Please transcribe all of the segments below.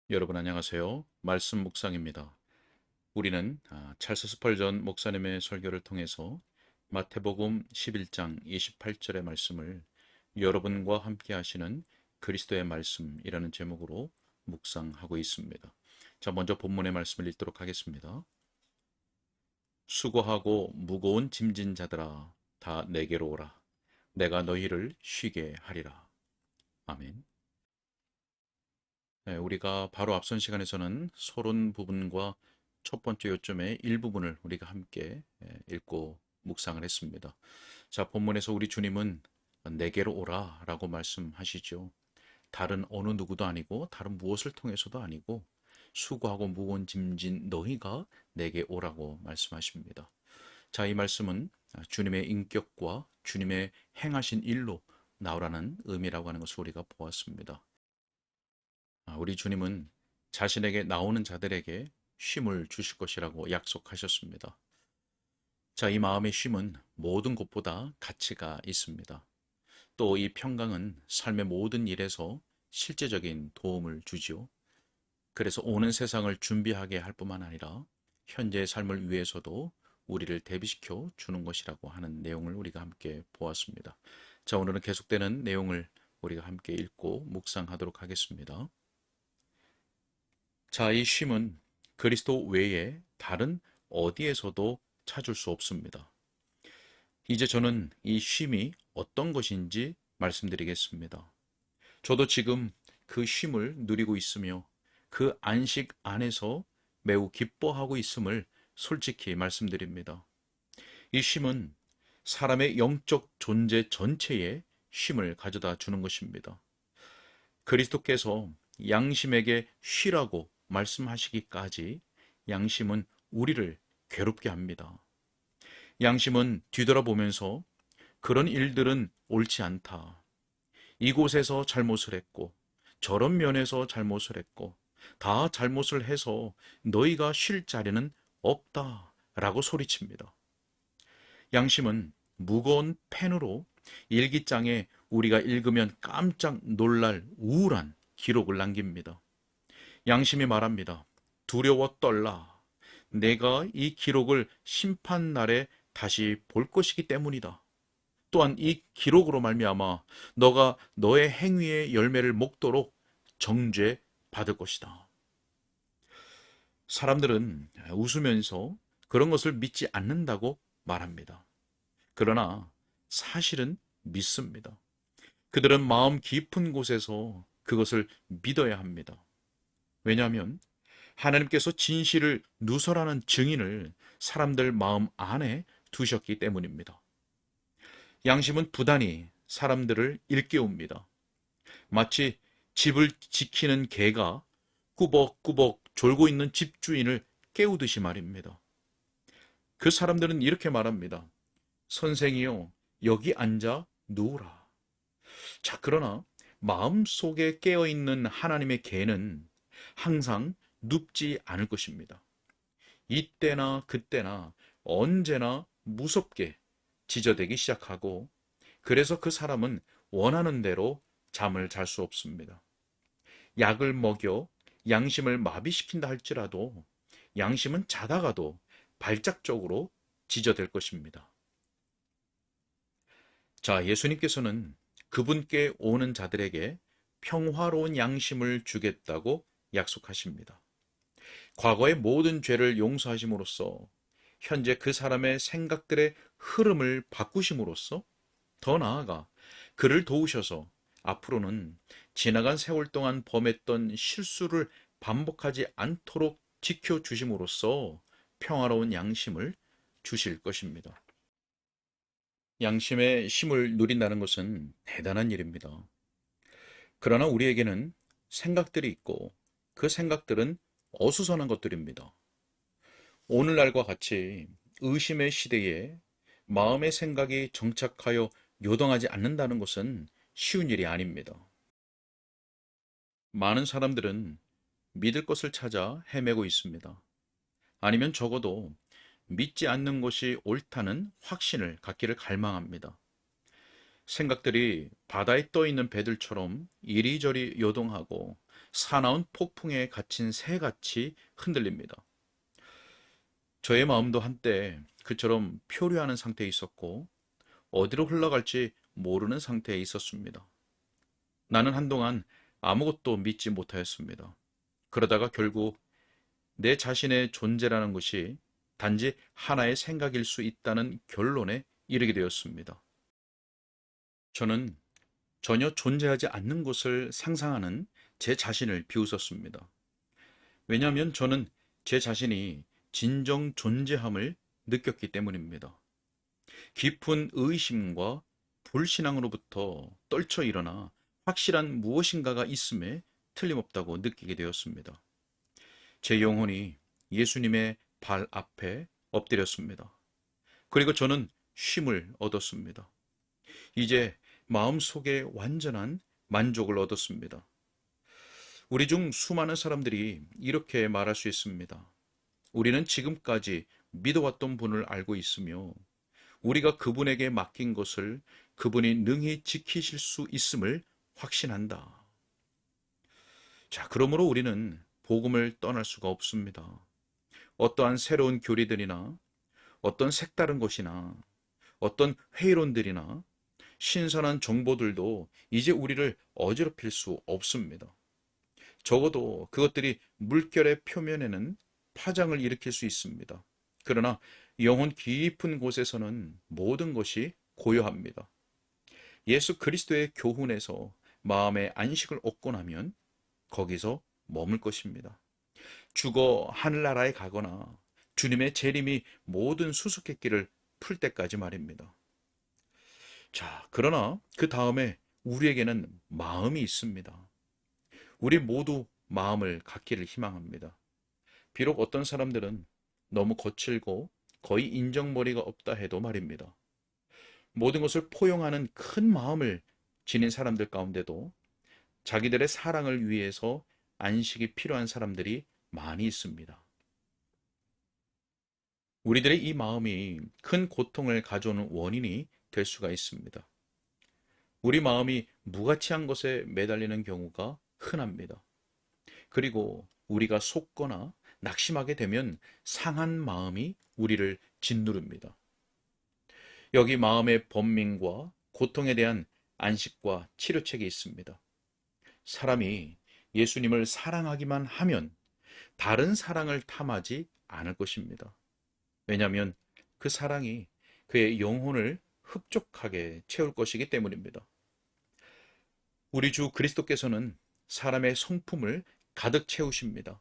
여러분 안녕하세요. 말씀 묵상입니다. 우리는 찰스 스펄전 목사님의 설교를 통해서 마태복음 11장 28절의 말씀을 여러분과 함께 하시는 그리스도의 말씀이라는 제목으로 묵상하고 있습니다. 자, 먼저 본문의 말씀을 읽도록 하겠습니다. 수고하고 무거운 짐진 자들아 다 내게로 오라. 내가 너희를 쉬게 하리라. 아멘. 네, 우리가 바로 앞선 시간에서는 서론 부분과 첫 번째 요점의 일부분을 우리가 함께 읽고 묵상을 했습니다. 자, 본문에서 우리 주님은 내게로 오라 라고 말씀하시죠. 다른 어느 누구도 아니고 다른 무엇을 통해서도 아니고 수고하고 무거운 짐진 너희가 내게 오라고 말씀하십니다. 자, 이 말씀은 주님의 인격과 주님의 행하신 일로 나오라는 의미라고 하는 것을 우리가 보았습니다. 우리 주님은 자신에게 나오는 자들에게 쉼을 주실 것이라고 약속하셨습니다. 자, 이 마음의 쉼은 모든 것보다 가치가 있습니다. 또 이 평강은 삶의 모든 일에서 실제적인 도움을 주지요. 그래서 오는 세상을 준비하게 할 뿐만 아니라 현재의 삶을 위해서도 우리를 대비시켜 주는 것이라고 하는 내용을 우리가 함께 보았습니다. 자, 오늘은 계속되는 내용을 우리가 함께 읽고 묵상하도록 하겠습니다. 자, 이 쉼은 그리스도 외에 다른 어디에서도 찾을 수 없습니다. 이제 저는 이 쉼이 어떤 것인지 말씀드리겠습니다. 저도 지금 그 쉼을 누리고 있으며 그 안식 안에서 매우 기뻐하고 있음을 솔직히 말씀드립니다. 이 쉼은 사람의 영적 존재 전체에 쉼을 가져다 주는 것입니다. 그리스도께서 양심에게 쉬라고 말씀하시기까지 양심은 우리를 괴롭게 합니다. 양심은 뒤돌아보면서 그런 일들은 옳지 않다. 이곳에서 잘못을 했고 저런 면에서 잘못을 했고 다 잘못을 해서 너희가 쉴 자리는 없다 라고 소리칩니다. 양심은 무거운 펜으로 일기장에 우리가 읽으면 깜짝 놀랄 우울한 기록을 남깁니다. 양심이 말합니다. 두려워 떨라. 내가 이 기록을 심판날에 다시 볼 것이기 때문이다. 또한 이 기록으로 말미암아 너가 너의 행위의 열매를 먹도록 정죄 받을 것이다. 사람들은 웃으면서 그런 것을 믿지 않는다고 말합니다. 그러나 사실은 믿습니다. 그들은 마음 깊은 곳에서 그것을 믿어야 합니다. 왜냐하면 하나님께서 진실을 누설하는 증인을 사람들 마음 안에 두셨기 때문입니다. 양심은 부단히 사람들을 일깨웁니다. 마치 집을 지키는 개가 꾸벅꾸벅 졸고 있는 집주인을 깨우듯이 말입니다. 그 사람들은 이렇게 말합니다. 선생이요, 여기 앉아 누우라. 자, 그러나 마음속에 깨어있는 하나님의 개는 항상 눕지 않을 것입니다. 이때나 그때나 언제나 무섭게 지저대기 시작하고 그래서 그 사람은 원하는 대로 잠을 잘 수 없습니다. 약을 먹여 양심을 마비시킨다 할지라도 양심은 자다가도 발작적으로 지저댈 것입니다. 자, 예수님께서는 그분께 오는 자들에게 평화로운 양심을 주겠다고 약속하십니다. 과거의 모든 죄를 용서하심으로써 현재 그 사람의 생각들의 흐름을 바꾸심으로써 더 나아가 그를 도우셔서 앞으로는 지나간 세월 동안 범했던 실수를 반복하지 않도록 지켜주심으로써 평화로운 양심을 주실 것입니다. 양심의 쉼을 누린다는 것은 대단한 일입니다. 그러나 우리에게는 생각들이 있고 그 생각들은 어수선한 것들입니다. 오늘날과 같이 의심의 시대에 마음의 생각이 정착하여 요동하지 않는다는 것은 쉬운 일이 아닙니다. 많은 사람들은 믿을 것을 찾아 헤매고 있습니다. 아니면 적어도 믿지 않는 것이 옳다는 확신을 갖기를 갈망합니다. 생각들이 바다에 떠 있는 배들처럼 이리저리 요동하고 사나운 폭풍에 갇힌 새같이 흔들립니다. 저의 마음도 한때 그처럼 표류하는 상태에 있었고 어디로 흘러갈지 모르는 상태에 있었습니다. 나는 한동안 아무것도 믿지 못하였습니다. 그러다가 결국 내 자신의 존재라는 것이 단지 하나의 생각일 수 있다는 결론에 이르게 되었습니다. 저는 전혀 존재하지 않는 것을 상상하는 제 자신을 비웃었습니다. 왜냐하면 저는 제 자신이 진정 존재함을 느꼈기 때문입니다. 깊은 의심과 불신앙으로부터 떨쳐 일어나 확실한 무엇인가가 있음에 틀림없다고 느끼게 되었습니다. 제 영혼이 예수님의 발 앞에 엎드렸습니다. 그리고 저는 쉼을 얻었습니다. 이제 마음속에 완전한 만족을 얻었습니다. 우리 중 수많은 사람들이 이렇게 말할 수 있습니다. 우리는 지금까지 믿어왔던 분을 알고 있으며 우리가 그분에게 맡긴 것을 그분이 능히 지키실 수 있음을 확신한다. 자, 그러므로 우리는 복음을 떠날 수가 없습니다. 어떠한 새로운 교리들이나 어떤 색다른 것이나 어떤 회의론들이나 신선한 정보들도 이제 우리를 어지럽힐 수 없습니다. 적어도 그것들이 물결의 표면에는 파장을 일으킬 수 있습니다. 그러나 영혼 깊은 곳에서는 모든 것이 고요합니다. 예수 그리스도의 교훈에서 마음의 안식을 얻고 나면 거기서 머물 것입니다. 죽어 하늘나라에 가거나 주님의 재림이 모든 수수께끼를 풀 때까지 말입니다. 자, 그러나 그 다음에 우리에게는 마음이 있습니다. 우리 모두 마음을 갖기를 희망합니다. 비록 어떤 사람들은 너무 거칠고 거의 인정머리가 없다 해도 말입니다. 모든 것을 포용하는 큰 마음을 지닌 사람들 가운데도 자기들의 사랑을 위해서 안식이 필요한 사람들이 많이 있습니다. 우리들의 이 마음이 큰 고통을 가져오는 원인이 될 수가 있습니다. 우리 마음이 무가치한 것에 매달리는 경우가 흔합니다. 그리고 우리가 속거나 낙심하게 되면 상한 마음이 우리를 짓누릅니다. 여기 마음의 번민과 고통에 대한 안식과 치료책이 있습니다. 사람이 예수님을 사랑하기만 하면 다른 사랑을 탐하지 않을 것입니다. 왜냐하면 그 사랑이 그의 영혼을 흡족하게 채울 것이기 때문입니다. 우리 주 그리스도께서는 사람의 성품을 가득 채우십니다.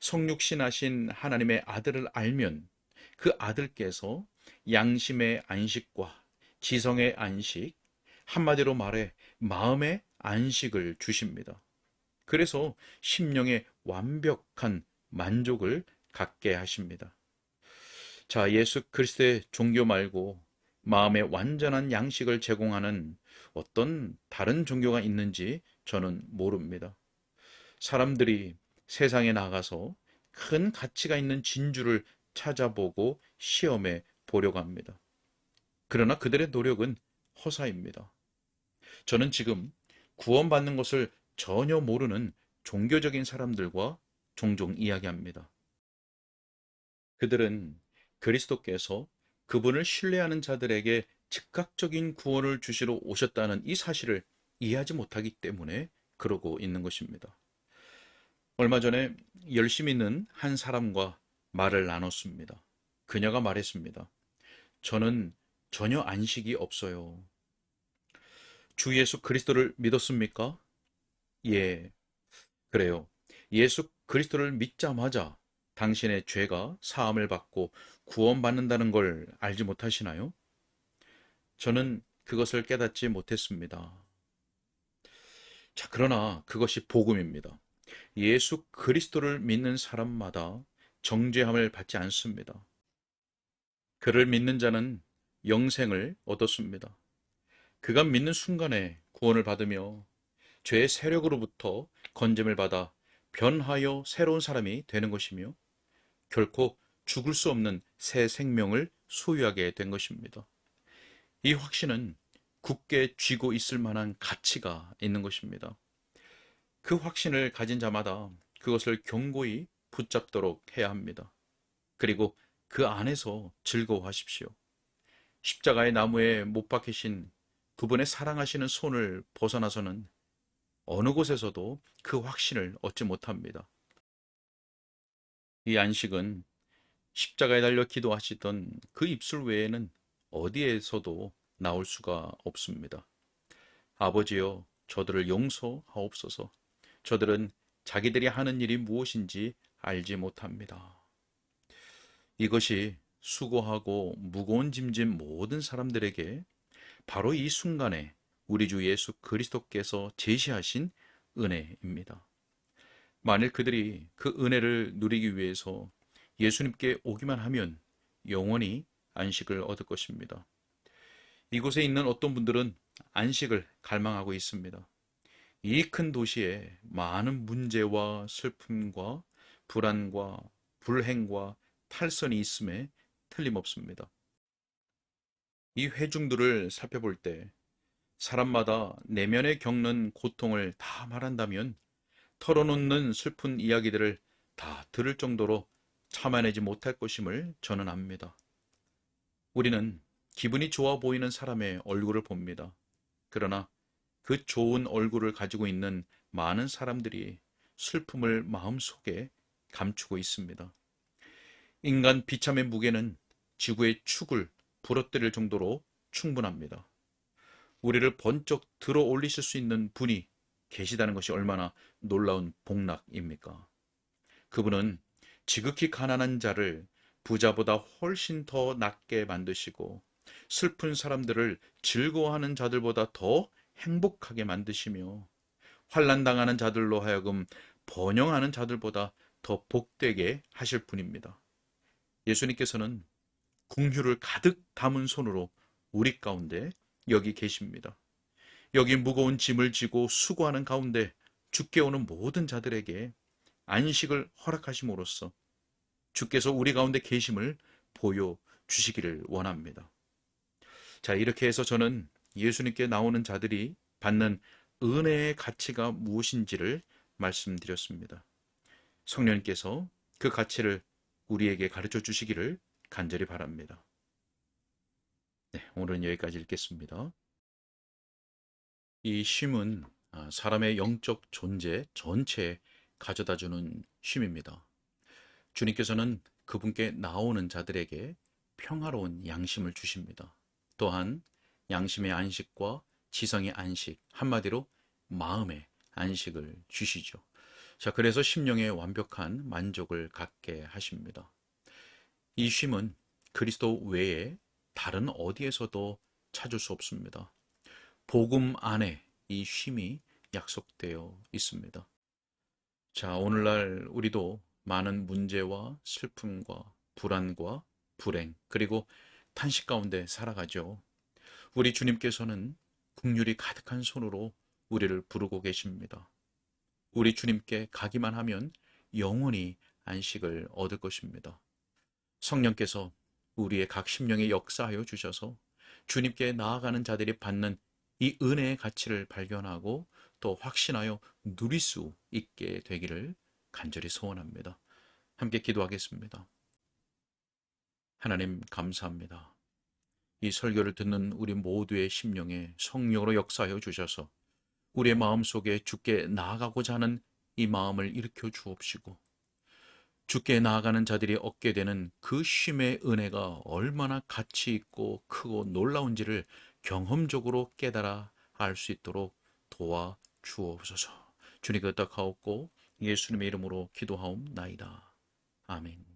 성육신하신 하나님의 아들을 알면 그 아들께서 양심의 안식과 지성의 안식, 한마디로 말해 마음의 안식을 주십니다. 그래서 심령의 완벽한 만족을 갖게 하십니다. 자, 예수 그리스도의 종교 말고 마음의 완전한 양식을 제공하는 어떤 다른 종교가 있는지 저는 모릅니다. 사람들이 세상에 나가서 큰 가치가 있는 진주를 찾아보고 시험해 보려고 합니다. 그러나 그들의 노력은 허사입니다. 저는 지금 구원받는 것을 전혀 모르는 종교적인 사람들과 종종 이야기합니다. 그들은 그리스도께서 그분을 신뢰하는 자들에게 즉각적인 구원을 주시러 오셨다는 이 사실을 이해하지 못하기 때문에 그러고 있는 것입니다. 얼마 전에 열심히 있는 한 사람과 말을 나눴습니다. 그녀가 말했습니다. 저는 전혀 안식이 없어요. 주 예수 그리스도를 믿었습니까? 예, 그래요. 예수 그리스도를 믿자마자 당신의 죄가 사함을 받고 구원받는다는 걸 알지 못하시나요? 저는 그것을 깨닫지 못했습니다. 자, 그러나 그것이 복음입니다. 예수 그리스도를 믿는 사람마다 정죄함을 받지 않습니다. 그를 믿는 자는 영생을 얻었습니다. 그가 믿는 순간에 구원을 받으며 죄의 세력으로부터 건짐을 받아 변하여 새로운 사람이 되는 것이며 결코 죽을 수 없는 새 생명을 소유하게 된 것입니다. 이 확신은 굳게 쥐고 있을 만한 가치가 있는 것입니다. 그 확신을 가진 자마다 그것을 견고히 붙잡도록 해야 합니다. 그리고 그 안에서 즐거워하십시오. 십자가의 나무에 못 박히신 그분의 사랑하시는 손을 벗어나서는 어느 곳에서도 그 확신을 얻지 못합니다. 이 안식은 십자가에 달려 기도하시던 그 입술 외에는 어디에서도 나올 수가 없습니다. 아버지여, 저들을 용서하옵소서. 저들은 자기들이 하는 일이 무엇인지 알지 못합니다. 이것이 수고하고 무거운 짐진 모든 사람들에게 바로 이 순간에 우리 주 예수 그리스도께서 제시하신 은혜입니다. 만일 그들이 그 은혜를 누리기 위해서 예수님께 오기만 하면 영원히 안식을 얻을 것입니다. 이곳에 있는 어떤 분들은 안식을 갈망하고 있습니다. 이 큰 도시에 많은 문제와 슬픔과 불안과 불행과 탈선이 있음에 틀림없습니다. 이 회중들을 살펴볼 때 사람마다 내면에 겪는 고통을 다 말한다면 털어놓는 슬픈 이야기들을 다 들을 정도로 참아내지 못할 것임을 저는 압니다. 우리는 기분이 좋아 보이는 사람의 얼굴을 봅니다. 그러나 그 좋은 얼굴을 가지고 있는 많은 사람들이 슬픔을 마음속에 감추고 있습니다. 인간 비참의 무게는 지구의 축을 부러뜨릴 정도로 충분합니다. 우리를 번쩍 들어 올리실 수 있는 분이 계시다는 것이 얼마나 놀라운 복락입니까? 그분은 지극히 가난한 자를 부자보다 훨씬 더 낮게 만드시고 슬픈 사람들을 즐거워하는 자들보다 더 행복하게 만드시며 환난당하는 자들로 하여금 번영하는 자들보다 더 복되게 하실 분입니다. 예수님께서는 긍휼을 가득 담은 손으로 우리 가운데 여기 계십니다. 여기 무거운 짐을 지고 수고하는 가운데 주께 오는 모든 자들에게 안식을 허락하심으로써 주께서 우리 가운데 계심을 보여주시기를 원합니다. 자, 이렇게 해서 저는 예수님께 나오는 자들이 받는 은혜의 가치가 무엇인지를 말씀드렸습니다. 성령님께서 그 가치를 우리에게 가르쳐 주시기를 간절히 바랍니다. 네, 오늘은 여기까지 읽겠습니다. 이 쉼은 사람의 영적 존재 전체에 가져다주는 쉼입니다. 주님께서는 그분께 나오는 자들에게 평화로운 양심을 주십니다. 또한 양심의 안식과 지성의 안식, 한마디로 마음의 안식을 주시죠. 자, 그래서 심령의 완벽한 만족을 갖게 하십니다. 이 쉼은 그리스도 외에 다른 어디에서도 찾을 수 없습니다. 복음 안에 이 쉼이 약속되어 있습니다. 자, 오늘날 우리도 많은 문제와 슬픔과 불안과 불행, 그리고 탄식 가운데 살아가죠. 우리 주님께서는 긍휼이 가득한 손으로 우리를 부르고 계십니다. 우리 주님께 가기만 하면 영원히 안식을 얻을 것입니다. 성령께서 우리의 각 심령에 역사하여 주셔서 주님께 나아가는 자들이 받는 이 은혜의 가치를 발견하고 또 확신하여 누릴 수 있게 되기를 간절히 소원합니다. 함께 기도하겠습니다. 하나님 감사합니다. 이 설교를 듣는 우리 모두의 심령에 성령으로 역사하여 주셔서 우리의 마음속에 주께 나아가고자 하는 이 마음을 일으켜 주옵시고 주께 나아가는 자들이 얻게 되는 그 쉼의 은혜가 얼마나 가치 있고 크고 놀라운지를 경험적으로 깨달아 알 수 있도록 도와 주옵소서. 주님 그 뜻하옵고 예수님의 이름으로 기도하옵나이다. 아멘.